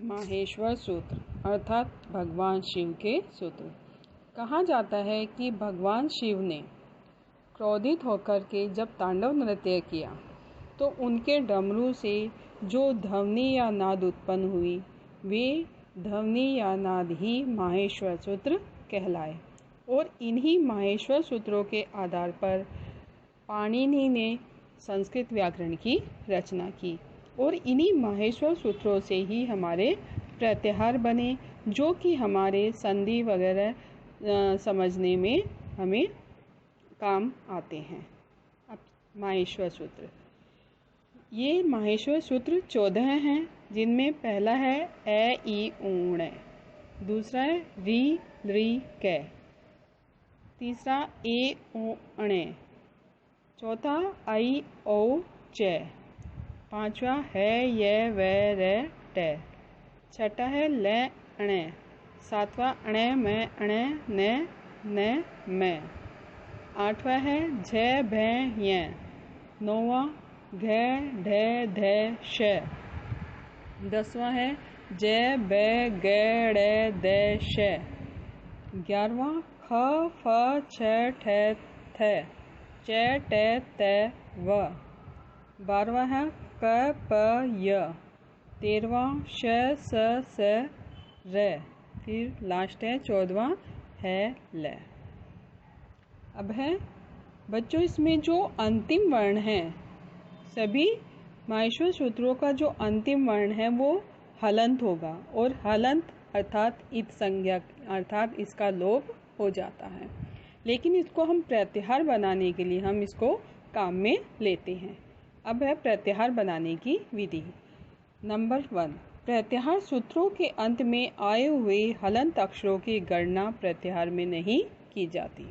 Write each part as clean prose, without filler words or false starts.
माहेश्वर सूत्र अर्थात भगवान शिव के सूत्र। कहा जाता है कि भगवान शिव ने क्रोधित होकर के जब तांडव नृत्य किया तो उनके डमरू से जो ध्वनि या नाद उत्पन्न हुई वे ध्वनि या नाद ही माहेश्वर सूत्र कहलाए। और इन्हीं माहेश्वर सूत्रों के आधार पर पाणिनि ने संस्कृत व्याकरण की रचना की और इन्हीं माहेश्वर सूत्रों से ही हमारे प्रत्याहार बने, जो कि हमारे संधि वगैरह समझने में हमें काम आते हैं। अब माहेश्वर सूत्र, ये माहेश्वर सूत्र 14 हैं, जिनमें पहला है ए ई ऊण, दूसरा है री ली कै, तीसरा ए ओ अणे, चौथा आई ओ च, पांचवा है ये वे रे टे, छठा है ले अणे, सातवां अणे में अणे ने में, आठवां है झ भे ये, नौवां घे ढे धे श, दसवां है ज बे गे ड़े दे श, 11वां ख फ छ ठ थ च ट त व, 12वां है क प य, 13वां श स स र, फिर लास्ट है 14वां है ल। अब है बच्चों, इसमें जो अंतिम वर्ण है, सभी माहेश्वर सूत्रों का जो अंतिम वर्ण है वो हलंत होगा और हलंत अर्थात इत संज्ञा अर्थात इसका लोप हो जाता है। लेकिन इसको हम प्रत्याहार बनाने के लिए हम इसको काम में लेते हैं। अब है प्रत्याहार बनाने की विधि। नंबर 1, प्रत्याहार सूत्रों के अंत में आए हुए हलंत अक्षरों की गणना प्रत्याहार में नहीं की जाती।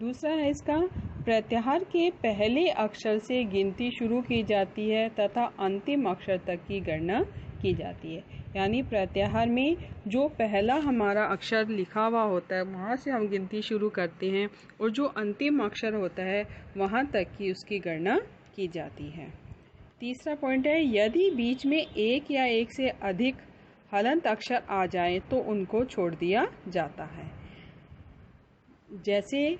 दूसरा है इसका, प्रत्याहार के पहले अक्षर से गिनती शुरू की जाती है तथा अंतिम अक्षर तक की गणना की जाती है। यानी प्रत्याहार में जो पहला हमारा अक्षर लिखा हुआ होता है वहाँ से हम गिनती शुरू करते हैं और जो अंतिम अक्षर होता है वहाँ तक की उसकी गणना की जाती है। तीसरा पॉइंट है, यदि बीच में एक या एक से अधिक हलंत अक्षर आ जाए तो उनको छोड़ दिया जाता है। जैसे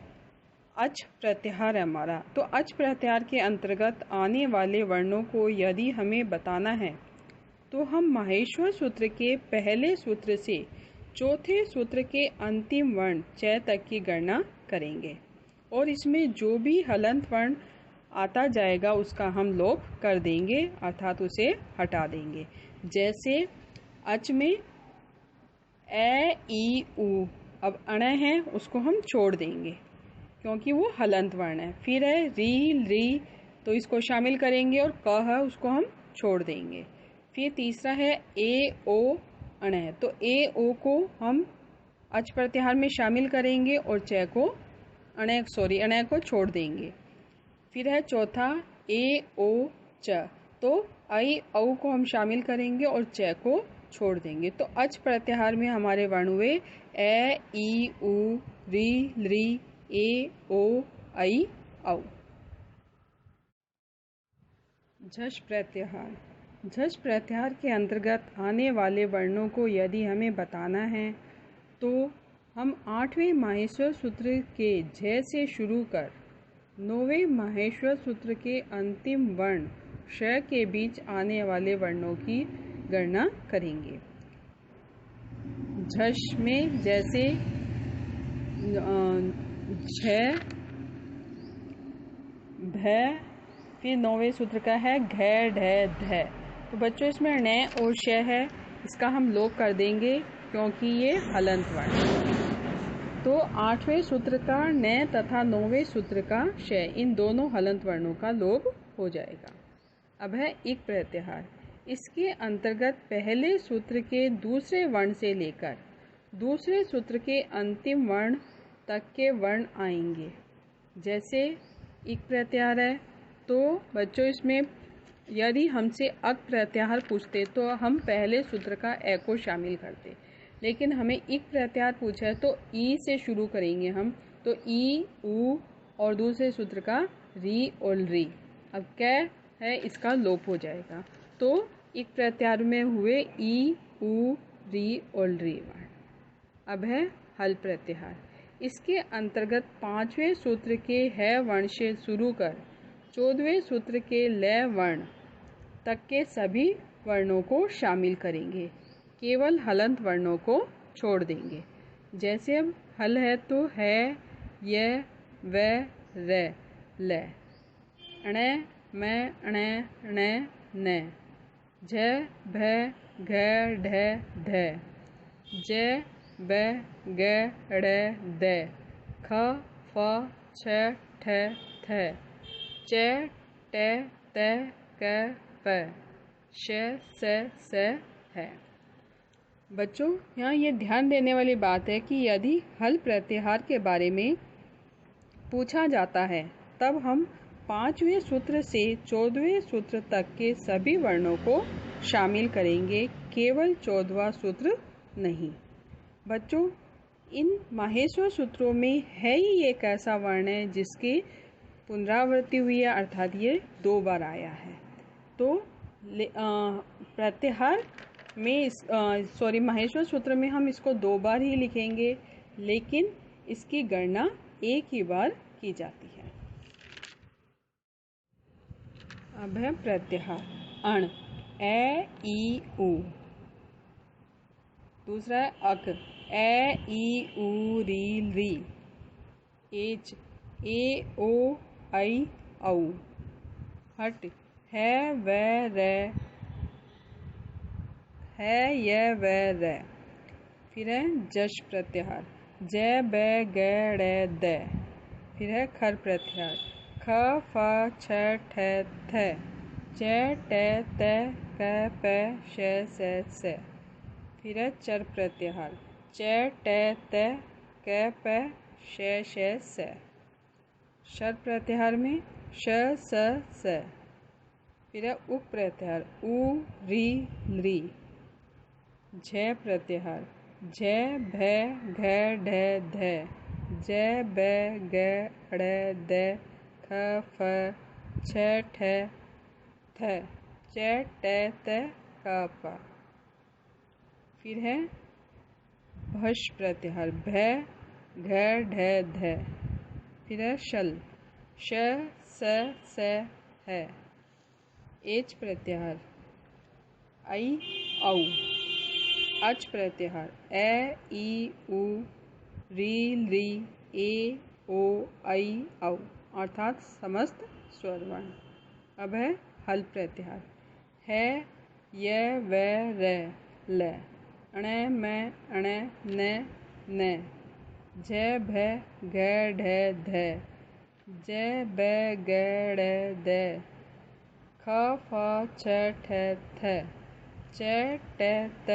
अच प्रत्याहार है हमारा, तो अच प्रत्याहार के अंतर्गत आने वाले वर्णों को यदि हमें बताना है तो हम माहेश्वर सूत्र के पहले सूत्र से चौथे सूत्र के अंतिम वर्ण च तक की गणना करेंगे और इसमें जो भी हलंत वर्ण आता जाएगा उसका हम लोप कर देंगे अर्थात उसे हटा देंगे। जैसे अच में ए ई उ, अब अण है उसको हम छोड़ देंगे क्योंकि वो हलंत वर्ण है। फिर है री री, तो इसको शामिल करेंगे और क है उसको हम छोड़ देंगे। फिर तीसरा है ए ओ अण, तो ए ओ को हम अच प्रत्याहार में शामिल करेंगे और च को अण को छोड़ देंगे। फिर है चौथा ए ओ च, तो आई औ को हम शामिल करेंगे और च को छोड़ देंगे। तो अच प्रत्याहार में हमारे वर्ण हुए ए ई उ री ली ए ओ आई औ। झष प्रत्याहार, झष प्रत्याहार के अंतर्गत आने वाले वर्णों को यदि हमें बताना है तो हम 8वें माहेश्वर सूत्र के झ से शुरू कर 9वें माहेश्वर सूत्र के अंतिम वर्ण श के बीच आने वाले वर्णों की गणना करेंगे। झष में जैसे झ भ, फिर 9वें सूत्र का है घ ढ ध, तो बच्चों इसमें ण और श है, इसका हम लोप कर देंगे क्योंकि ये हलंत वर्ण है। तो 8वें सूत्र का न तथा 9वें सूत्र का श, इन दोनों हलंत वर्णों का लोप हो जाएगा। अब है इक प्रत्याहार, इसके अंतर्गत पहले सूत्र के दूसरे वर्ण से लेकर दूसरे सूत्र के अंतिम वर्ण तक के वर्ण आएंगे। जैसे इक प्रत्याहार है तो बच्चों इसमें यदि हमसे अक प्रत्याहार पूछते तो हम पहले सूत्र का ए को शामिल करते, लेकिन हमें इक प्रत्याहार पूछा है तो ई से शुरू करेंगे हम, तो ई उ और दूसरे सूत्र का री और री। अब कै है इसका लोप हो जाएगा, तो इक प्रत्याहार में हुए ई, उ, री और री वर्ण। अब है हल प्रत्याहार। इसके अंतर्गत 5वें सूत्र के है वर्ण से शुरू कर 14वें सूत्र के ल वर्ण तक के सभी वर्णों को शामिल करेंगे, केवल हलंत वर्णों को छोड़ देंगे। जैसे अब हल है तो है, य, व, र, ल, अणे, मैं, अणे, णे, न, झ, भ, घ, ढ, ध, ज, ब, ग, ड़, द, ख, फ, छ, ठ, थ, च, ट, त, क, प, श, स है। बच्चों, यहाँ ये ध्यान देने वाली बात है कि यदि हल प्रत्याहार के बारे में पूछा जाता है तब हम 5वें सूत्र से 14वें सूत्र तक के सभी वर्णों को शामिल करेंगे, केवल 14वां सूत्र नहीं। बच्चों, इन माहेश्वर सूत्रों में है ही एक ऐसा वर्ण है जिसकी पुनरावृत्ति हुई है, अर्थात ये 2 बार आया है। तो प्रत्याहार में माहेश्वर सूत्र में हम इसको 2 बार ही लिखेंगे, लेकिन इसकी गणना एक ही बार की जाती है। अब है प्रत्याहार। अण, ए, ई, उ। दूसरा है अक, ए, ई, उ, री, री। एच, ए, ओ, ऐ, औ। हट, है, व, र, है, य, व, र। फिर है जश प्रत्याहार। ज, ब, ग, ड़, द। फिर है खर प्रत्याहार। ख, फ, छ, ठ, थ, च, ट, त, क, प, श, स। फिर है चर प्रत्याहार। च, ट, त, क, प, श, स। शर प्रत्याहार में श, स। फिर है उप प्रत्याहार। उ, री, ली। झ प्रत्याहार। झ, भ, घ, ढ, ध, ज, ब, ग, ड़, द, ख, फ, छ, ठ, थ, च, ट, त, क, प। फिर है भश प्रत्याहार। भ, घ, ढ, ध। फिर है शल। श, स है। एच प्रत्याहार। ऐ, औ। अच प्रत्याहार। ए, ई, उ, री, ली, ए, ओ, ऐ, औ, अर्थात समस्त स्वर वर्ण। अब है हल प्रत्याहार। है, य, व, र, ल, अणे, मैं, अणे, न, झ, भ, घ, ढ, ध, ज, ब, ग, ड़, द, ख, फ, छ, ठ, थ, च, ट, त,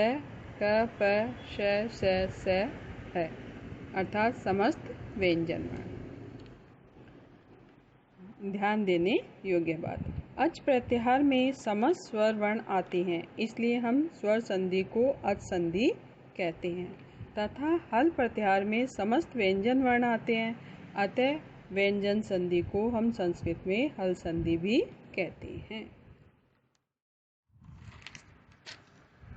क, प, श, है, अर्थात समस्त व्यंजन वर्ण। ध्यान देने योग्य बात, अच प्रत्याहार में समस्त स्वर वर्ण आते हैं, इसलिए हम स्वर संधि को अच संधि कहते हैं, तथा हल प्रत्याहार में समस्त व्यंजन वर्ण आते हैं, अतः व्यंजन संधि को हम संस्कृत में हल संधि भी कहते हैं।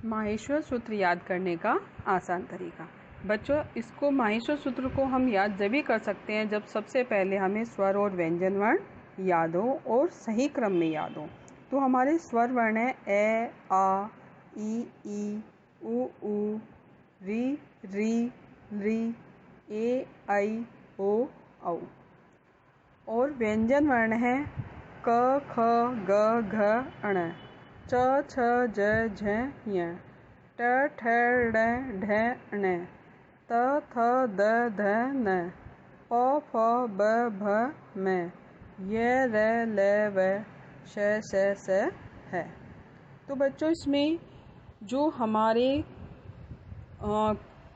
माहेश्वर सूत्र याद करने का आसान तरीका। बच्चों, इसको माहेश्वर सूत्र को हम याद जभी कर सकते हैं जब सबसे पहले हमें स्वर और व्यंजन वर्ण याद हो और सही क्रम में याद हो। तो हमारे स्वर वर्ण है ए, आ, ई, उ, री, री, ए, ऐ, ओ, औ। और व्यंजन वर्ण है क, ख, ग, घ, ण, च, छ, ज, झ, ञ, ट, ठ, ड़, ढ, ण, त, थ, द, ध, न, प, फ, ब, भ, म, य, र, ल, व, श, है। तो बच्चों, इसमें जो हमारे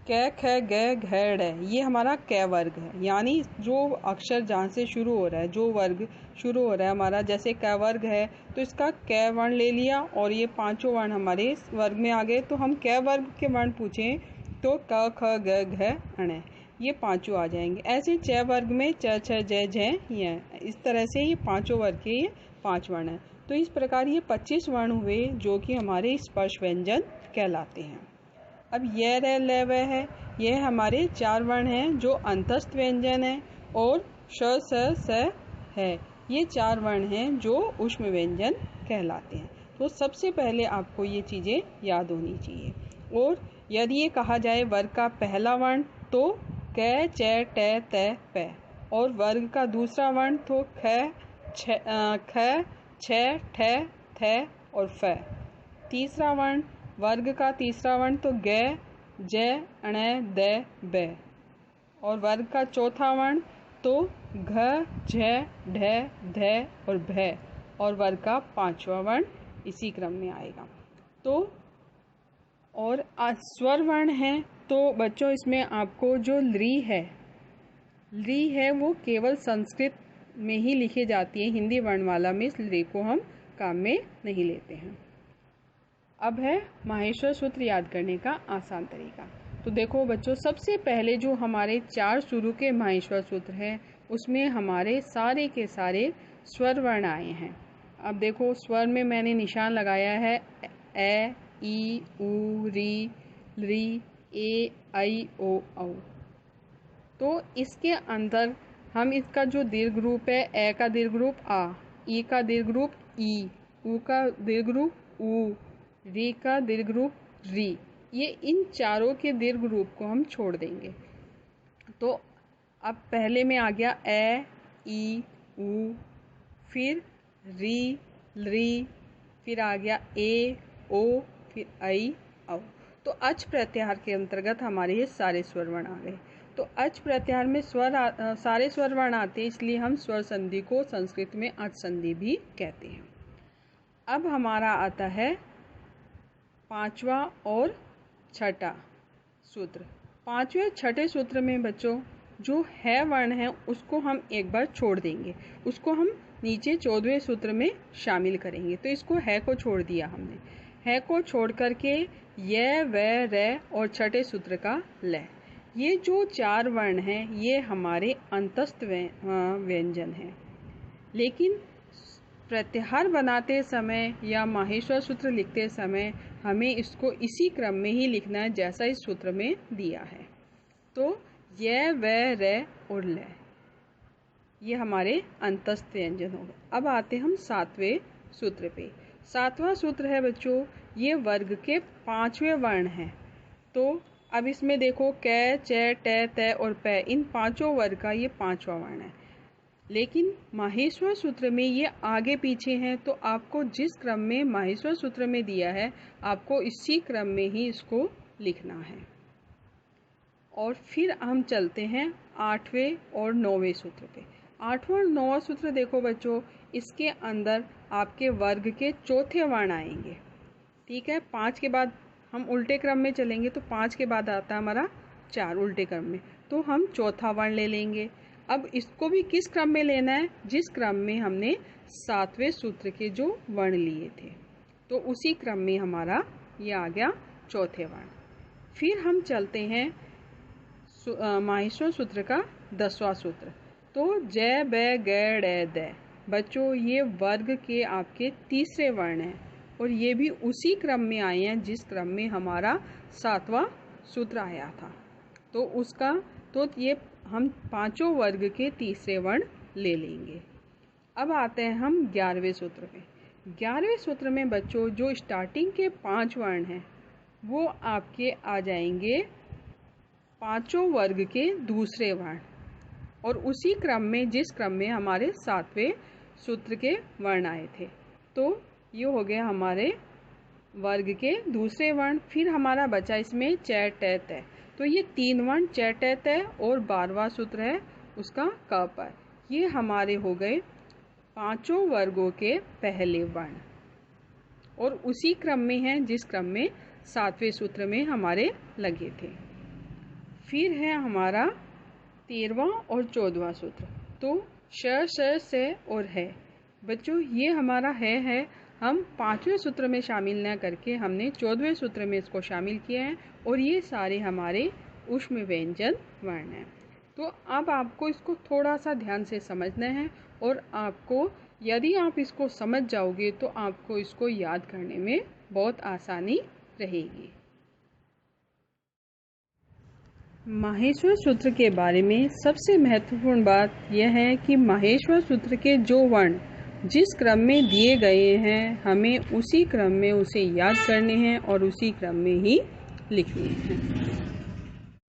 क, ख, ग, घ, ड़, ये हमारा क वर्ग है, यानी जो अक्षर जहाँ से शुरू हो रहा है, जो वर्ग शुरू हो रहा है हमारा, जैसे क वर्ग है तो इसका क वर्ण ले लिया और ये पांचों वर्ण हमारे इस वर्ग में आ गए। तो हम क वर्ग के वर्ण पूछें तो क, ख, ग, घ, ण, ये पांचों आ जाएंगे। ऐसे च वर्ग में च, छ, ज, झ, ञ, इस तरह से ये पांचों वर्ग के ये 5 वर्ण हैं। तो इस प्रकार ये 25 वर्ण हुए जो कि हमारे स्पर्श व्यंजन कहलाते हैं। अब य र ल व है, यह हमारे 4 वर्ण हैं जो अंतस्थ व्यंजन है, और श स स है, ये 4 वर्ण हैं जो ऊष्म व्यंजन कहलाते हैं। तो सबसे पहले आपको ये चीज़ें याद होनी चाहिए। और यदि ये कहा जाए वर्ग का पहला वर्ण तो क च ट त प, और वर्ग का दूसरा वर्ण तो ख छ ठ थ और फ। तीसरा वर्ण, वर्ग का तीसरा वर्ण तो ग ज ण द ब, और वर्ग का चौथा वर्ण तो घ झ ढ ध और भ, और वर्ग का पांचवा वर्ण इसी क्रम में आएगा। तो और स्वर वर्ण है तो बच्चों इसमें आपको जो ली है वो केवल संस्कृत में ही लिखी जाती है, हिंदी वर्णमाला में इस ली को हम काम में नहीं लेते हैं। अब है माहेश्वर सूत्र याद करने का आसान तरीका। तो देखो बच्चों, सबसे पहले जो हमारे 4 शुरू के माहेश्वर सूत्र है उसमें हमारे सारे के सारे स्वर वर्ण आए हैं। अब देखो स्वर में मैंने निशान लगाया है ए, ई, उ, री, री, ए, आई, ओ, औ। तो इसके अंदर हम इसका जो दीर्घ रूप है, ए का दीर्घ रूप आ, ई का दीर्घ रूप ई, उ का दीर्घ रूप उ, री का दीर्घ रूप री, ये इन चारों के दीर्घ रूप को हम छोड़ देंगे। तो अब पहले में आ गया ए, ई, उ, फिर री, री, फिर आ गया ए, ओ, फिर आई, औ। तो अच प्रत्याहार के अंतर्गत हमारे ये सारे स्वर वर्ण आ गए। तो अच प्रत्याहार में सारे स्वर वर्ण आते हैं, इसलिए हम स्वर संधि को संस्कृत में अच संधि भी कहते हैं। अब हमारा आता है पांचवा और छठा सूत्र। पांचवें छठे सूत्र में बच्चों जो है वर्ण है उसको हम एक बार छोड़ देंगे, उसको हम नीचे 14वें सूत्र में शामिल करेंगे। तो इसको है को छोड़ दिया हमने, है को छोड़ करके य, व, र और छठे सूत्र का ल, ये जो 4 वर्ण हैं ये हमारे अंतस्थ व्यंजन हैं। लेकिन प्रत्याहार बनाते समय या माहेश्वर सूत्र लिखते समय हमें इसको इसी क्रम में ही लिखना है जैसा इस सूत्र में दिया है। तो य, व, र और ल, ये हमारे अंतस्थ व्यंजन हो गए। अब आते हम 7वें सूत्र पे। 7वां सूत्र है बच्चों, ये वर्ग के 5वें वर्ण हैं। तो अब इसमें देखो क, च, ट, त और प, इन पांचों वर्ग का ये 5वां वर्ण है। लेकिन माहेश्वर सूत्र में ये आगे पीछे हैं, तो आपको जिस क्रम में माहेश्वर सूत्र में दिया है आपको इसी क्रम में ही इसको लिखना है। और फिर हम चलते हैं 8वें और 9वें सूत्र पे। 8वां और 9वां सूत्र देखो बच्चों, इसके अंदर आपके वर्ग के चौथे वर्ण आएंगे। ठीक है, 5 के बाद हम उल्टे क्रम में चलेंगे, तो 5 के बाद आता है हमारा 4 उल्टे क्रम में, तो हम चौथा वर्ण ले लेंगे। अब इसको भी किस क्रम में लेना है, जिस क्रम में हमने 7वें सूत्र के जो वर्ण लिए थे, तो उसी क्रम में हमारा ये आ गया चौथे वर्ण। फिर हम चलते हैं माहेश्वर सूत्र का 10वां सूत्र। तो ज, ब, ग, ड़, द, बच्चों ये वर्ग के आपके तीसरे वर्ण हैं, और ये भी उसी क्रम में आए हैं जिस क्रम में हमारा 7वां सूत्र आया था। तो ये हम पांचों वर्ग के तीसरे वर्ण ले लेंगे। अब आते हैं हम 11वें सूत्र पे। 11वें सूत्र में बच्चों जो स्टार्टिंग के 5 वर्ण हैं वो आपके आ जाएंगे पांचों वर्ग के दूसरे वर्ण, और उसी क्रम में जिस क्रम में हमारे 7वें सूत्र के वर्ण आए थे। तो ये हो गया हमारे वर्ग के दूसरे वर्ण। फिर हमारा बचा इसमें च, ट, त, तो ये 3 वर्ण च, ट, त और 12वां सूत्र है उसका क, प, ये हमारे हो गए पांचों वर्गों के पहले वर्ण, और उसी क्रम में है जिस क्रम में 7वें सूत्र में हमारे लगे थे। फिर है हमारा 13वां और 14वां सूत्र। तो श, स और है बच्चों, ये हमारा है हम 5वें सूत्र में शामिल न करके हमने 14वें सूत्र में इसको शामिल किया है, और ये सारे हमारे ऊष्म व्यंजन वर्ण हैं। तो अब आपको इसको थोड़ा सा ध्यान से समझना है, और आपको यदि आप इसको समझ जाओगे तो आपको इसको याद करने में बहुत आसानी रहेगी। माहेश्वर सूत्र के बारे में सबसे महत्वपूर्ण बात यह है कि माहेश्वर सूत्र के जो वर्ण जिस क्रम में दिए गए हैं हमें उसी क्रम में उसे याद करने हैं और उसी क्रम में ही लिखने हैं।